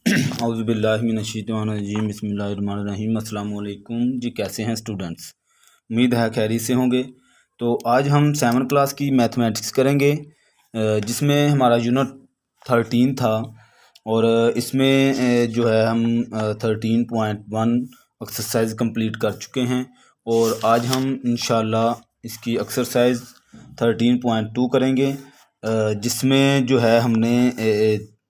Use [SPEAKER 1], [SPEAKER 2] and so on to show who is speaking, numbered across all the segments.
[SPEAKER 1] औज़ुबिल्लाहिमिनश्शैतानिर्रजीम बिस्मिल्लाहिर्रहमानिर्रहीम। अस्सलाम वालेकुम जी, कैसे हैं स्टूडेंट्स? उम्मीद है खैरियत से होंगे। तो आज हम 7 क्लास की मैथमेटिक्स करेंगे, जिसमें हमारा यूनिट 13 था। और इसमें जो है हम 13.1 एक्सरसाइज कंप्लीट कर चुके हैं। और आज हम इंशाल्लाह इसकी एक्सरसाइज 13.2 करेंगे, जिसमें जो है हमने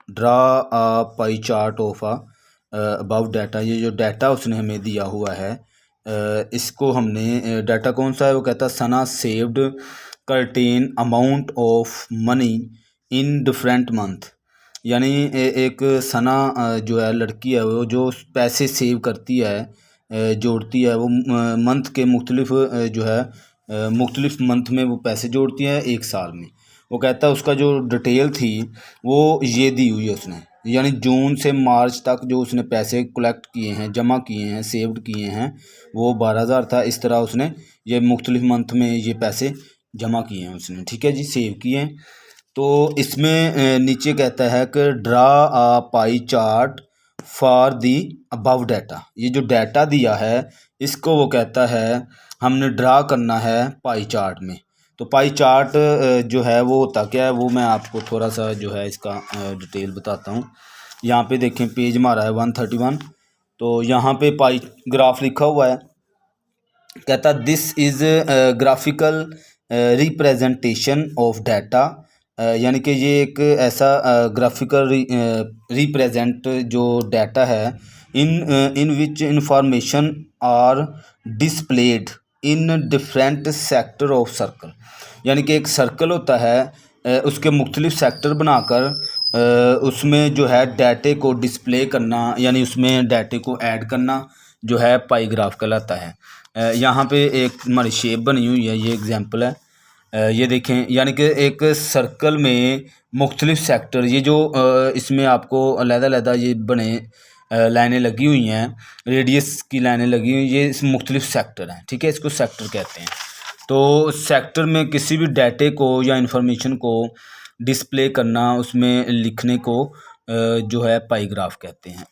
[SPEAKER 1] draw pie chart of about data. ये जो डाटा उसने हमें दिया हुआ है, इसको हमने डाटा कौन सा है, वो कहता है Sana saved certain amount of money in different month. यानी एक सना जो है लड़की है, वो जो पैसे सेव करती है, जोड़ती है, वो मंथ के मुख्तलिफ जो है मुख्तलिफ मंथ में वो पैसे जोड़ती है एक साल में। वो कहता है उसका जो डिटेल थी वो ये दी हुई है उसने, यानी जून से मार्च तक जो उसने पैसे कलेक्ट किए हैं, जमा किए हैं, सेव्ड किए हैं, वो 12,000 था। इस तरह उसने ये मुख्तलिफ मंथ में ये पैसे जमा किए हैं उसने, ठीक है जी, सेव किए हैं। तो इसमें नीचे कहता है कि draw a pie chart for the above data. ये जो डाटा दिया है इसको वो कहता है हमने ड्रा करना है पाई चार्ट में। तो पाई चार्ट जो है वो होता क्या है, वो मैं आपको थोड़ा सा जो है इसका डिटेल बताता हूँ। यहाँ पे देखें, पेज हमारा है 131। तो यहाँ पे पाई ग्राफ लिखा हुआ है, कहता this is graphical representation of data. यानी कि ये एक ऐसा ग्राफिकल रिप्रेजेंट जो डाटा है in which information are displayed in different sector of circle. यानी कि एक सर्कल होता है, उसके मुख्तलिफ सेक्टर बनाकर उसमें जो है डाटे को डिस्प्ले करना, यानी उसमें डाटे को ऐड करना जो है पाई ग्राफ कहलाता है। यहाँ पे एक हमारी शेप बनी हुई है, ये एग्जांपल है। ये देखें, यानी कि एक सर्कल में मुख्तलिफ सेक्टर, ये जो इसमें आपको अलग-अलग ये बने लाइनें लगी हुई हैं, रेडियस की लाइनें लगी हुई, ये इस मुख्तलिफ सेक्टर हैं, ठीक है, इसको सेक्टर कहते हैं। तो सेक्टर में किसी भी डाटे को या इंफॉर्मेशन को डिस्प्ले करना, उसमें लिखने को जो है पाई ग्राफ कहते हैं।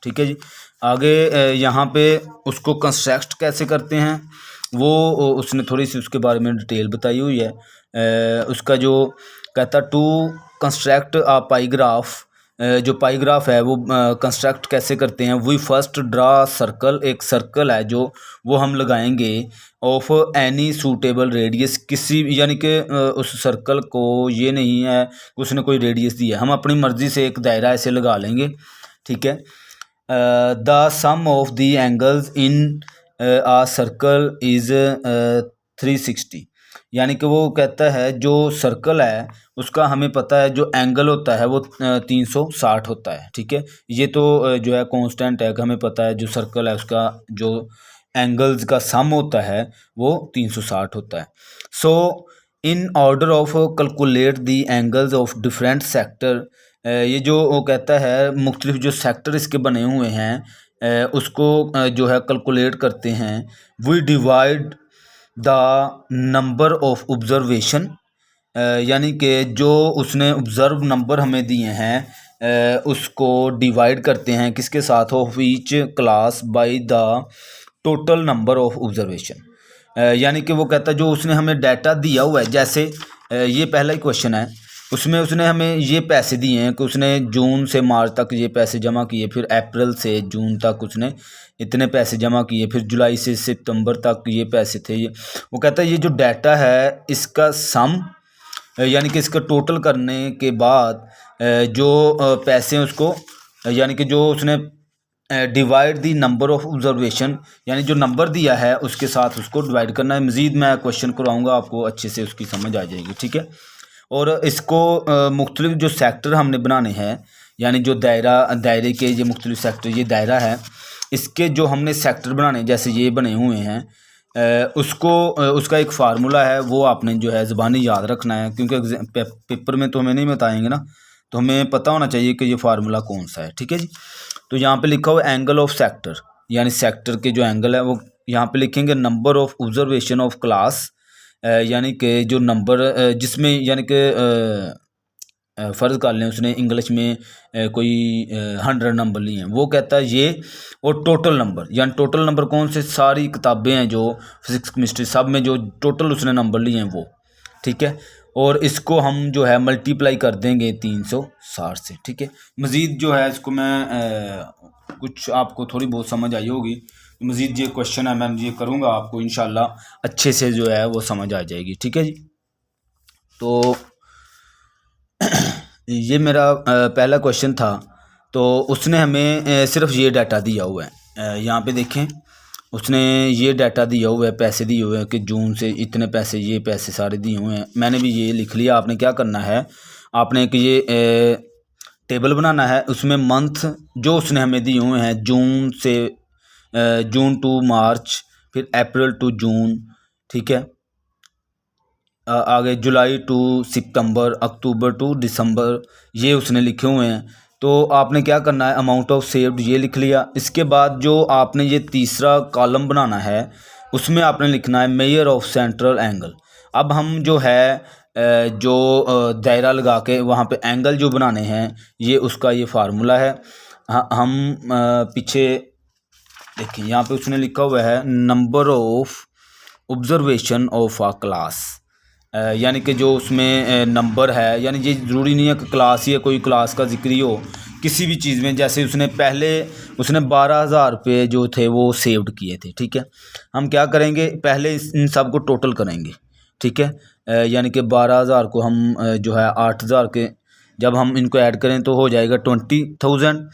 [SPEAKER 1] ठीक है जी। आगे यहाँ पे उसको कंस्ट्रक्ट कैसे करते हैं वो उसने थोड़ी सी उसके बारे में डिटेल बताई हुई है। उसका जो कहता to construct a pie graph, जो पाई ग्राफ है वो कंस्ट्रक्ट कैसे करते हैं। वी फर्स्ट ड्रा सर्कल, एक सर्कल है जो वो हम लगाएंगे ऑफ एनी सूटेबल रेडियस, किसी यानी कि उस सर्कल को ये नहीं है उसने कोई रेडियस दी है, हम अपनी मर्ज़ी से एक दायरा ऐसे लगा लेंगे, ठीक है। The sum of the angles in a circle is 360। यानी कि वो कहता है जो सर्कल है उसका हमें पता है जो एंगल होता है वो 360 होता है, ठीक है। ये तो जो है कांस्टेंट है कि हमें पता है जो सर्कल है उसका जो एंगल्स का सम होता है वो 360 होता है। So in order of calculate the angles of different sector, ये जो वो कहता है मुख्तलिफ जो सेक्टर इसके बने हुए हैं उसको जो है कैलकुलेट करते हैं। We divide the number of observation, यानी कि जो उसने ऑब्ज़र्व नंबर हमें दिए हैं उसको डिवाइड करते हैं किसके साथ, of each class by the total number of observation. यानी कि वो कहता है जो उसने हमें डाटा दिया हुआ है, जैसे ये पहला ही क्वेश्चन है, उसमें उसने हमें ये पैसे दिए हैं कि उसने जून से मार्च तक ये पैसे जमा किए, फिर अप्रैल से जून तक उसने इतने पैसे जमा किए, फिर जुलाई से सितंबर तक ये पैसे थे। ये वो कहता है ये जो डाटा है इसका सम, यानी कि इसका टोटल करने के बाद जो पैसे हैं उसको, यानी कि जो उसने divide the number of observation, यानी जो नंबर दिया है उसके साथ उसको डिवाइड करना है। मज़ीद मैं क्वेश्चन कराऊंगा आपको, अच्छे से उसकी समझ आ जाएगी, ठीक है। और इसको मुख्तलिफ जो सेक्टर हमने बनाने हैं, यानी जो दायरे के ये मुख्तलिफ सेक्टर, ये दायरा है, इसके जो हमने सेक्टर बनाने जैसे ये बने हुए हैं, उसको उसका एक फार्मूला है, वो आपने जो है ज़बानी याद रखना है, क्योंकि पेपर में तो हमें नहीं बताएंगे ना, तो हमें पता होना चाहिए कि ये फार्मूला कौन सा है, ठीक है जी। तो यहाँ पे लिखा हुआ एंगल ऑफ सेक्टर, यानी सेक्टर के जो एंगल है वो यहाँ पे लिखेंगे number of observation of class, यानी कि जो नंबर जिसमें यानी कि फ़र्ज़ कर लें उसने इंग्लिश में कोई 100 नंबर लिए हैं, वो कहता है ये, और टोटल नंबर, यानी टोटल नंबर कौन से, सारी किताबें हैं जो फिज़िक्स केमिस्ट्री सब में जो टोटल उसने नंबर लिए हैं वो, ठीक है। और इसको हम जो है मल्टीप्लाई कर देंगे 360 से, ठीक है। मज़ीद जो है इसको मैं कुछ आपको थोड़ी बहुत समझ आई होगी, मज़ीद ये क्वेश्चन है मैं ये करूँगा, आपको इंशाल्लाह अच्छे से जो है वो समझ आ जाएगी, ठीक है जी। तो ये मेरा पहला क्वेश्चन था। तो उसने हमें सिर्फ ये डाटा दिया हुआ है, यहाँ पे देखें उसने ये डाटा दिया हुआ है, पैसे दिए हुए हैं कि जून से इतने पैसे, ये पैसे सारे दिए हुए हैं। मैंने भी ये लिख लिया। आपने क्या करना है, आपने एक ये टेबल बनाना है, उसमें मंथ जो उसने हमें दिए हुए हैं, जून से जून टू मार्च, फिर अप्रैल टू जून, ठीक है, आगे जुलाई टू सितंबर, अक्टूबर टू दिसंबर, ये उसने लिखे हुए हैं। तो आपने क्या करना है, अमाउंट ऑफ सेव्ड ये लिख लिया। इसके बाद जो आपने ये तीसरा कॉलम बनाना है, उसमें आपने लिखना है मेजर ऑफ सेंट्रल एंगल। अब हम जो है जो दायरा लगा के वहाँ पे एंगल जो बनाने हैं, ये उसका ये फार्मूला है। हम पीछे देखिए, यहाँ पे उसने लिखा हुआ है number of observation of a class, यानी कि जो उसमें नंबर है, यानी ये ज़रूरी नहीं है कि क्लास ही है, कोई क्लास का जिक्र ही हो किसी भी चीज़ में। जैसे उसने पहले 12,000 रुपये जो थे वो सेव्ड किए थे, ठीक है। हम क्या करेंगे, पहले इन सब को टोटल करेंगे, ठीक है। यानी कि 12,000 को हम जो है 8,000 के जब हम इनको ऐड करें तो हो जाएगा 20,000,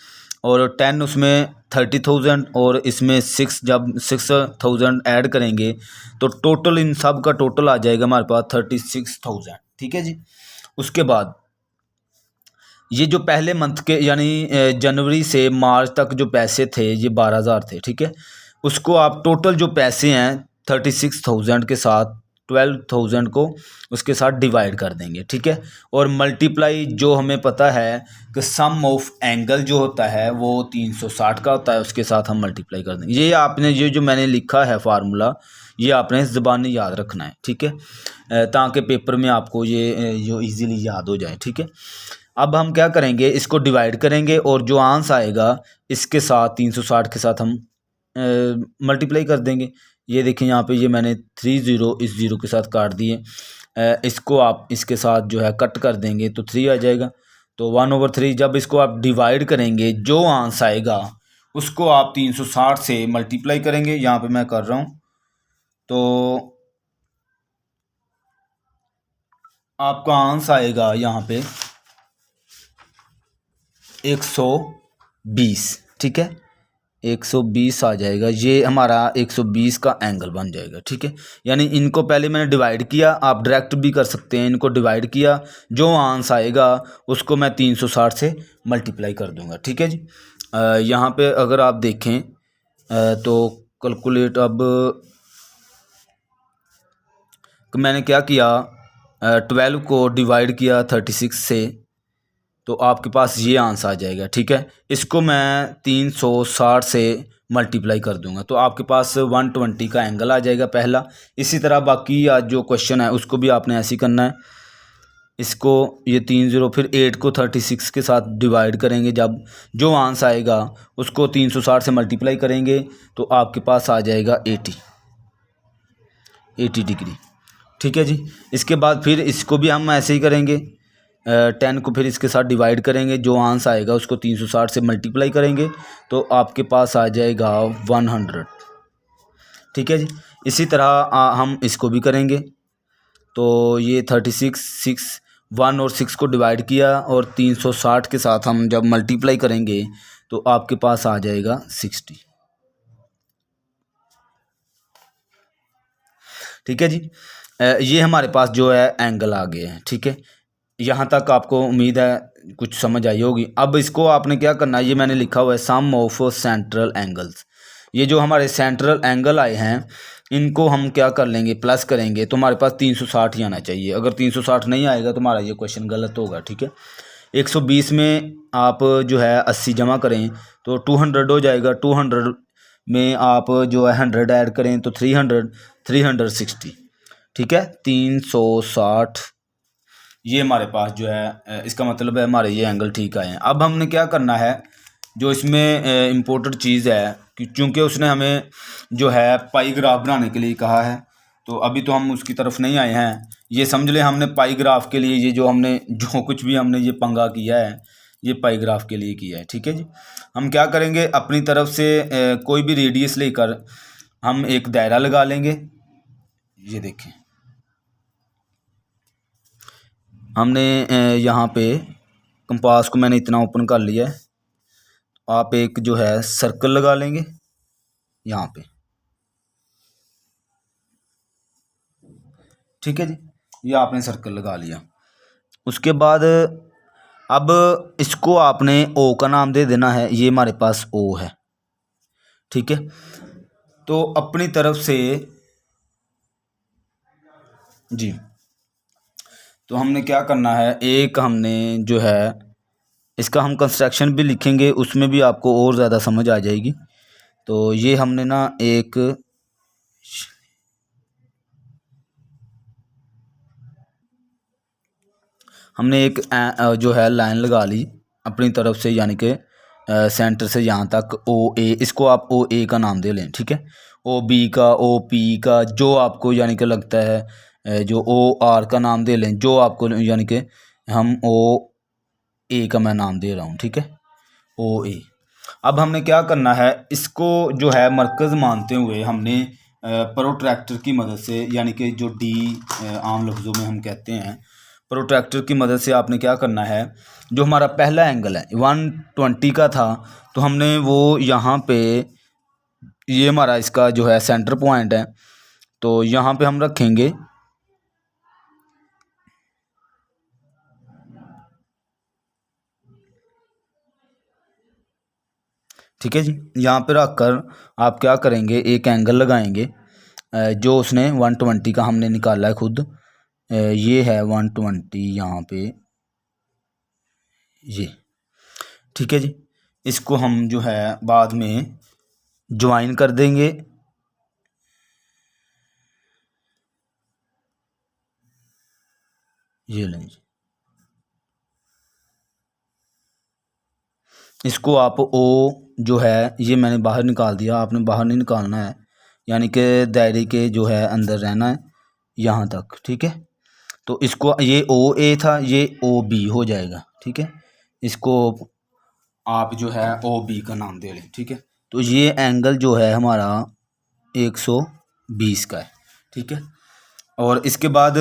[SPEAKER 1] और 10 उसमें 30,000, और इसमें 6 जब 6,000 ऐड करेंगे तो टोटल इन सब का टोटल आ जाएगा हमारे पास 36,000, ठीक है जी। उसके बाद ये जो पहले मंथ के यानी जनवरी से मार्च तक जो पैसे थे ये 12,000 थे, ठीक है। उसको आप टोटल जो पैसे हैं 36,000 के साथ 12,000 को उसके साथ डिवाइड कर देंगे, ठीक है। और मल्टीप्लाई जो हमें पता है कि सम ऑफ एंगल जो होता है वो 360 का होता है, उसके साथ हम मल्टीप्लाई कर देंगे। ये आपने ये जो मैंने लिखा है फार्मूला, ये आपने ज़बानी याद रखना है, ठीक है, ताकि पेपर में आपको ये जो इजीली याद हो जाए, ठीक है। अब हम क्या करेंगे, इसको डिवाइड करेंगे और जो आंसर आएगा इसके साथ 360 के साथ हम मल्टीप्लाई कर देंगे। ये देखिए यहाँ पे ये मैंने 3 ज़ीरो इस ज़ीरो के साथ काट दिए। इसको आप इसके साथ जो है कट कर देंगे तो 3 आ जाएगा। तो 1/3 जब इसको आप डिवाइड करेंगे जो आंसर आएगा उसको आप 360 से मल्टीप्लाई करेंगे। यहाँ पे मैं कर रहा हूँ, तो आपका आंसर आएगा यहाँ पे 120, ठीक है, 120 आ जाएगा। ये हमारा 120 का एंगल बन जाएगा, ठीक है। यानी इनको पहले मैंने डिवाइड किया, आप डायरेक्ट भी कर सकते हैं, इनको डिवाइड किया, जो आंसर आएगा उसको मैं 360 से मल्टीप्लाई कर दूंगा, ठीक है जी। यहाँ पे अगर आप देखें तो कैलकुलेट, अब मैंने क्या किया, 12 को डिवाइड किया 36 से, तो आपके पास ये आंसर आ जाएगा, ठीक है। इसको मैं 360 से मल्टीप्लाई कर दूंगा तो आपके पास 120 का एंगल आ जाएगा पहला। इसी तरह बाकी आज जो क्वेश्चन है उसको भी आपने ऐसे ही करना है। इसको ये 30 फिर 8 को 36 के साथ डिवाइड करेंगे, जब जो आंसर आएगा उसको 360 से मल्टीप्लाई करेंगे तो आपके पास आ जाएगा 80 डिग्री, ठीक है जी। इसके बाद फिर इसको भी हम ऐसे ही करेंगे, 10 को फिर इसके साथ डिवाइड करेंगे, जो आंसर आएगा उसको 360 से मल्टीप्लाई करेंगे तो आपके पास आ जाएगा 100, ठीक है जी। इसी तरह हम इसको भी करेंगे। तो ये 36 1 और 6 को डिवाइड किया और 360 के साथ हम जब मल्टीप्लाई करेंगे तो आपके पास आ जाएगा 60, ठीक है जी। ये हमारे पास जो है एंगल आ गए हैं, ठीक है। यहाँ तक आपको उम्मीद है कुछ समझ आई होगी। अब इसको आपने क्या करना है, ये मैंने लिखा हुआ है सम ऑफ सेंट्रल एंगल्स। ये जो हमारे सेंट्रल एंगल आए हैं इनको हम क्या कर लेंगे, प्लस करेंगे तो हमारे पास 360 ही आना चाहिए। अगर 360 नहीं आएगा तो हमारा ये क्वेश्चन गलत होगा, ठीक है। 120 में आप जो है 80 जमा करें तो 200 हो जाएगा। 200 में आप जो है 100 ऐड करें तो 360, ठीक है। 360 ये हमारे पास जो है इसका मतलब है हमारे ये एंगल ठीक आए हैं। अब हमने क्या करना है, जो इसमें इम्पोर्टेंट चीज़ है कि चूँकि उसने हमें जो है पाई ग्राफ बनाने के लिए कहा है, तो अभी तो हम उसकी तरफ नहीं आए हैं। ये समझ लें हमने पाई ग्राफ के लिए ये जो हमने जो कुछ भी हमने ये पंगा किया है ये पाई ग्राफ के लिए किया है। ठीक है जी। हम क्या करेंगे, अपनी तरफ से कोई भी रेडियस लेकर हम एक दायरा लगा लेंगे। ये देखें हमने यहाँ पे कंपास को मैंने इतना ओपन कर लिया है। आप एक जो है सर्कल लगा लेंगे यहाँ पे। ठीक है जी, ये आपने सर्कल लगा लिया। उसके बाद अब इसको आपने ओ का नाम दे देना है। ये हमारे पास ओ है। ठीक है, तो अपनी तरफ से जी, तो हमने क्या करना है, एक हमने जो है इसका हम कंस्ट्रक्शन भी लिखेंगे, उसमें भी आपको और ज़्यादा समझ आ जाएगी। तो ये हमने ना एक हमने एक जो है लाइन लगा ली अपनी तरफ से, यानी कि सेंटर से यहाँ तक ओ ए, इसको आप ओ ए का नाम दे लें। ठीक है, ओ बी का, ओ पी का, जो आपको यानी कि लगता है, जो ओ आर का नाम दे लें, जो आपको यानी कि हम ओ ए का मैं नाम दे रहा हूँ। ठीक है, ओ ए। अब हमने क्या करना है, इसको जो है मरकज़ मानते हुए हमने प्रोट्रैक्टर की मदद से, यानी कि जो डी आम लफ्ज़ों में हम कहते हैं, प्रोट्रैक्टर की मदद से आपने क्या करना है, जो हमारा पहला एंगल है 120 का था, तो हमने वो यहाँ पे ये हमारा इसका जो है सेंटर पॉइंट है, तो यहाँ पे हम रखेंगे। ठीक है जी, यहाँ पे रख कर आप क्या करेंगे, एक एंगल लगाएंगे जो उसने 120 का हमने निकाला है खुद। ये है 120 यहाँ पे ये। ठीक है जी, इसको हम जो है बाद में ज्वाइन कर देंगे। ये लें जी, इसको आप ओ जो है ये मैंने बाहर निकाल दिया, आपने बाहर नहीं निकालना है, यानी कि दायरे के जो है अंदर रहना है यहाँ तक। ठीक है, तो इसको ये ओ ए था, ये ओ बी हो जाएगा। ठीक है, इसको आप जो है ओ बी का नाम दे लें। ठीक है, तो ये एंगल जो है हमारा 120 का है। ठीक है, और इसके बाद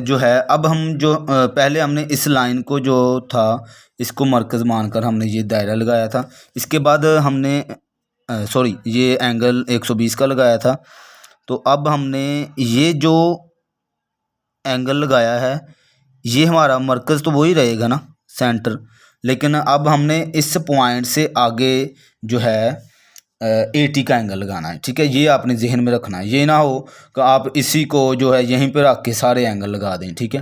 [SPEAKER 1] जो है अब हम जो पहले हमने इस लाइन को जो था इसको मरकज़ मानकर हमने ये दायरा लगाया था। इसके बाद हमने सॉरी ये एंगल 120 का लगाया था। तो अब हमने ये जो एंगल लगाया है ये हमारा मरकज़ तो वही रहेगा ना, सेंटर, लेकिन अब हमने इस पॉइंट से आगे जो है 80 का एंगल लगाना है। ठीक है, ये आपने जहन में रखना है, ये ना हो कि आप इसी को जो है यहीं पे रख के सारे एंगल लगा दें। ठीक है,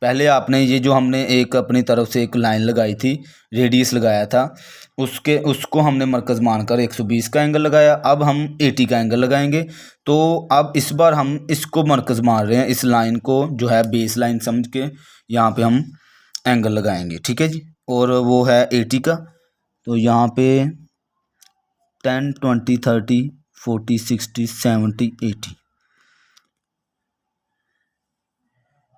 [SPEAKER 1] पहले आपने ये जो हमने एक अपनी तरफ से एक लाइन लगाई थी, रेडियस लगाया था, उसको हमने मरकज़ मानकर 120 का एंगल लगाया। अब हम 80 का एंगल लगाएंगे। तो अब इस बार हम इसको मरकज़ मान रहे हैं, इस लाइन को जो है बेस लाइन समझ के यहाँ पे हम एंगल लगाएंगे। ठीक है जी, और वो है 80 का। तो यहाँ पे 10, 20, 30, 40, 60, 70, 80।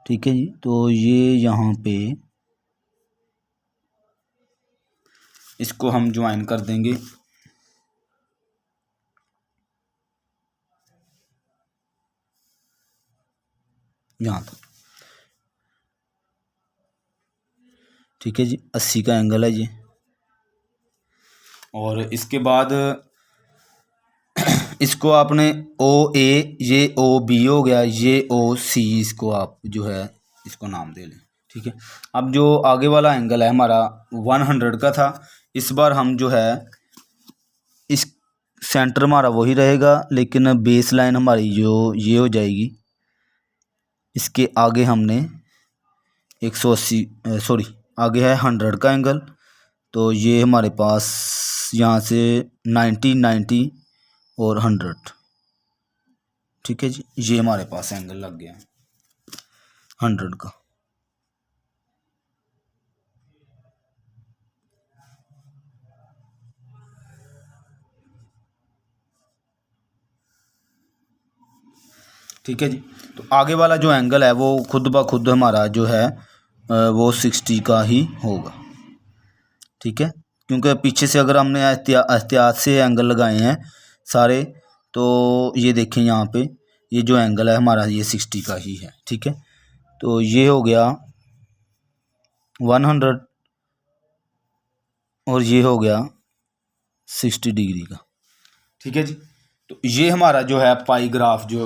[SPEAKER 1] ठीक है जी, तो ये यहाँ पे इसको हम ज्वाइन कर देंगे यहाँ तक। ठीक है जी, 80 का एंगल है ये। और इसके बाद इसको आपने ओ ए, ये ओ बी हो गया, ये ओ सी, इसको आप जो है इसको नाम दे लें। ठीक है, अब जो आगे वाला एंगल है हमारा 100 का था, इस बार हम जो है इस सेंटर हमारा वही रहेगा, लेकिन बेस लाइन हमारी जो ये हो जाएगी, इसके आगे हमने 180 सॉरी आगे है 100 का एंगल। तो ये हमारे पास यहाँ से 90, 90 और 100। ठीक है जी, ये हमारे पास एंगल लग गया 100 का। ठीक है जी। तो आगे वाला जो एंगल है वो खुद ब खुद हमारा जो है वो 60 का ही होगा, ठीक है। क्योंकि पीछे से अगर हमने एहतियात से एंगल लगाए हैं सारे, तो ये देखें यहाँ पे ये जो एंगल है हमारा ये 60 का ही है, ठीक है। तो ये हो गया 100 और ये हो गया 60 डिग्री का, ठीक है जी। तो ये हमारा जो है पाई ग्राफ जो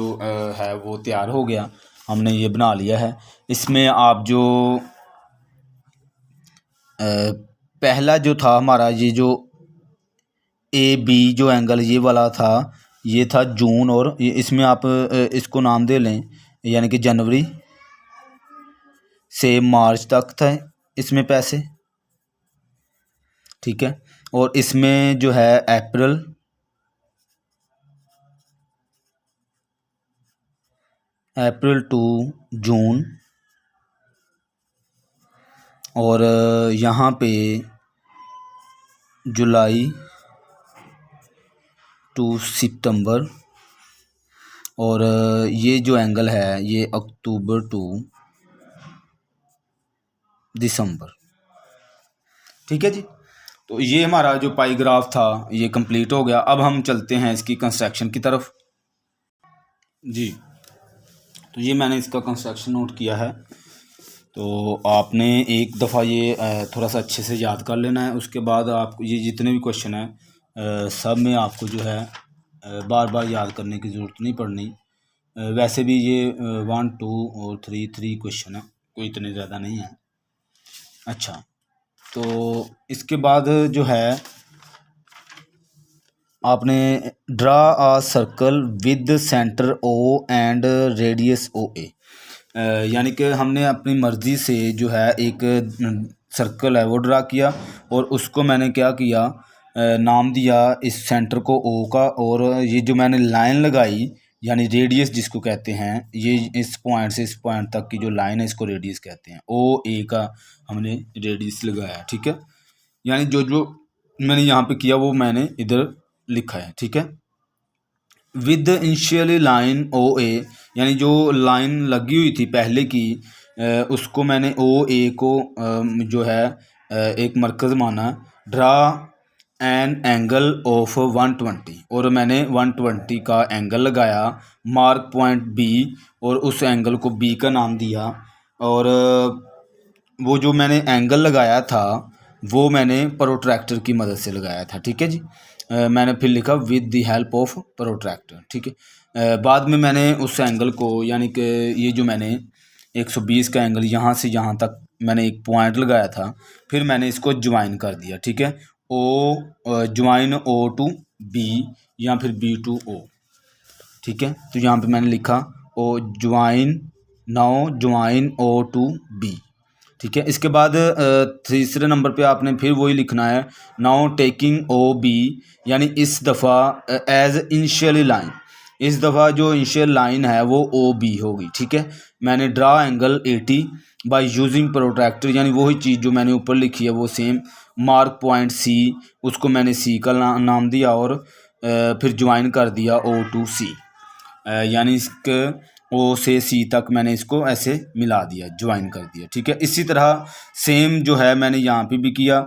[SPEAKER 1] है वो तैयार हो गया, हमने ये बना लिया है। इसमें आप जो पहला जो था हमारा ये जो ए बी जो एंगल ये वाला था, ये था जून, और इसमें आप इसको नाम दे लें, यानी कि जनवरी से मार्च तक था इसमें पैसे, ठीक है। और इसमें जो है अप्रैल टू जून, और यहाँ पे जुलाई टू सितंबर, और ये जो एंगल है ये अक्टूबर टू दिसंबर, ठीक है जी। तो ये हमारा जो पाई ग्राफ था ये कंप्लीट हो गया। अब हम चलते हैं इसकी कंस्ट्रक्शन की तरफ जी। तो ये मैंने इसका कंस्ट्रक्शन नोट किया है, तो आपने एक दफ़ा ये थोड़ा सा अच्छे से याद कर लेना है। उसके बाद आप ये जितने भी क्वेश्चन हैं सब में आपको जो है बार बार याद करने की ज़रूरत नहीं पड़नी। वैसे भी ये 1 2 और 3 क्वेश्चन है, कोई इतने ज़्यादा नहीं है। अच्छा, तो इसके बाद जो है आपने draw a circle with centre O and radius O A, यानी कि हमने अपनी मर्ज़ी से जो है एक सर्कल है वो ड्रा किया, और उसको मैंने क्या किया, नाम दिया इस सेंटर को ओ का, और ये जो मैंने लाइन लगाई यानी रेडियस जिसको कहते हैं, ये इस पॉइंट से इस पॉइंट तक की जो लाइन है इसको रेडियस कहते हैं। ओ ए का हमने रेडियस लगाया, ठीक है। यानी जो जो मैंने यहाँ पे किया वो मैंने इधर लिखा है, ठीक है। With initially line O A, यानी जो लाइन लगी हुई थी पहले की उसको मैंने ओ ए को जो है एक मरकज़ माना। ड्रा एन एंगल ऑफ 120, और मैंने 120 का एंगल लगाया। मार्क पॉइंट बी, और उस एंगल को बी का नाम दिया। और वो जो मैंने एंगल लगाया था वो मैंने प्रोट्रैक्टर की मदद से लगाया था, ठीक है जी। मैंने फिर लिखा with the help of protractor, ठीक है। बाद में मैंने उस एंगल को, यानी कि ये जो मैंने 120 का एंगल यहाँ से यहाँ तक मैंने एक पॉइंट लगाया था, फिर मैंने इसको ज्वाइन कर दिया, ठीक है। O join O to B या फिर बी टू ओ, ठीक है। तो यहाँ पे मैंने लिखा O join, now join O to B, ठीक है। इसके बाद तीसरे नंबर पे आपने फिर वही लिखना है, नाउ टेकिंग ओ बी, यानी इस दफ़ा एज इनिशियली लाइन, इस दफ़ा जो इनिशियल लाइन है वो ओ बी होगी, ठीक है। मैंने draw angle 80 by using protractor, यानी वही चीज़ जो मैंने ऊपर लिखी है वो सेम। मार्क पॉइंट सी, उसको मैंने सी का नाम दिया, और फिर ज्वाइन कर दिया ओ टू सी, यानी इसके ओ से सी तक मैंने इसको ऐसे मिला दिया, ज्वाइन कर दिया, ठीक है। इसी तरह सेम जो है मैंने यहाँ पे भी किया।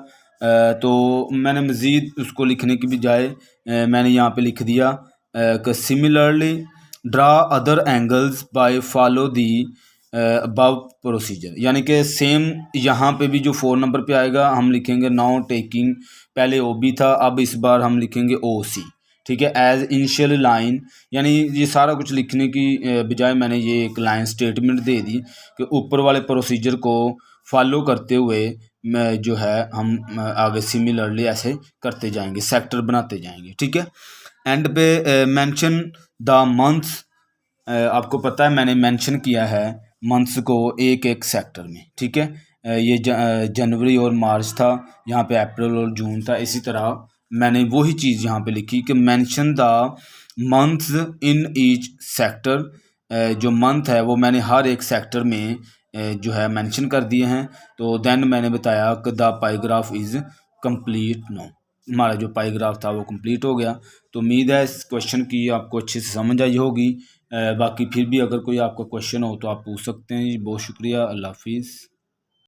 [SPEAKER 1] तो मैंने मज़ीद उसको लिखने की बजाय मैंने यहाँ पे लिख दिया कि similarly draw other angles by follow the above procedure, यानी कि सेम यहाँ पे भी जो 4 नंबर पे आएगा हम लिखेंगे नाउ टेकिंग, पहले ओ बी था, अब इस बार हम लिखेंगे ओ सी, ठीक है। एज इनिशियल लाइन, यानी ये सारा कुछ लिखने की बजाय मैंने ये एक लाइन स्टेटमेंट दे दी कि ऊपर वाले प्रोसीजर को फॉलो करते हुए जो है हम आगे सिमिलरली ऐसे करते जाएंगे, सेक्टर बनाते जाएंगे, ठीक है। एंड पे मेंशन द मंथ्स, आपको पता है मैंने मेंशन किया है मंथ्स को एक एक सेक्टर में, ठीक है। ये जनवरी और मार्च था, यहाँ पे अप्रैल और जून था। इसी तरह मैंने वही चीज़ यहाँ पे लिखी कि mention the months in each sector, जो मंथ है वो मैंने हर एक सेक्टर में जो है मेंशन कर दिए हैं। तो देन मैंने बताया कि द पाईग्राफ इज़ कंप्लीट नो, हमारा जो पाईग्राफ था वो कंप्लीट हो गया। तो उम्मीद है इस क्वेश्चन की आपको अच्छे से समझ आई होगी। बाकी फिर भी अगर कोई आपका क्वेश्चन हो तो आप पूछ सकते हैं जी। बहुत शुक्रिया, अल्लाह हाफिज़।